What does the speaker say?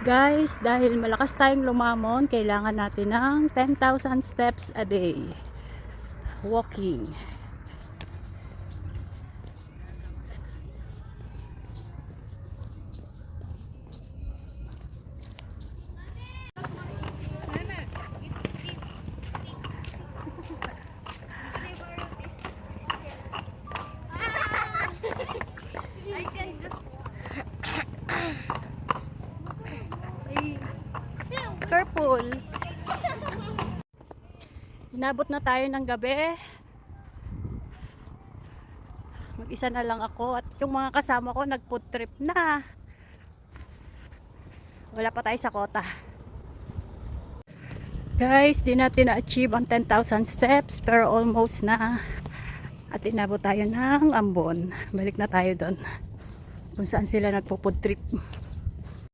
Guys, dahil malakas tayong lumamon, kailangan natin ng 10,000 steps a day. Walking. Careful. Inabot na tayo ng gabi. Mag-isa na lang ako at yung mga kasama ko nag-food trip na. Wala pa tayo sa kota. Guys, di natin na-achieve ang 10,000 steps pero almost na. At inabot tayo ng Ambon. Balik na tayo doon kung saan sila nagpo-food trip.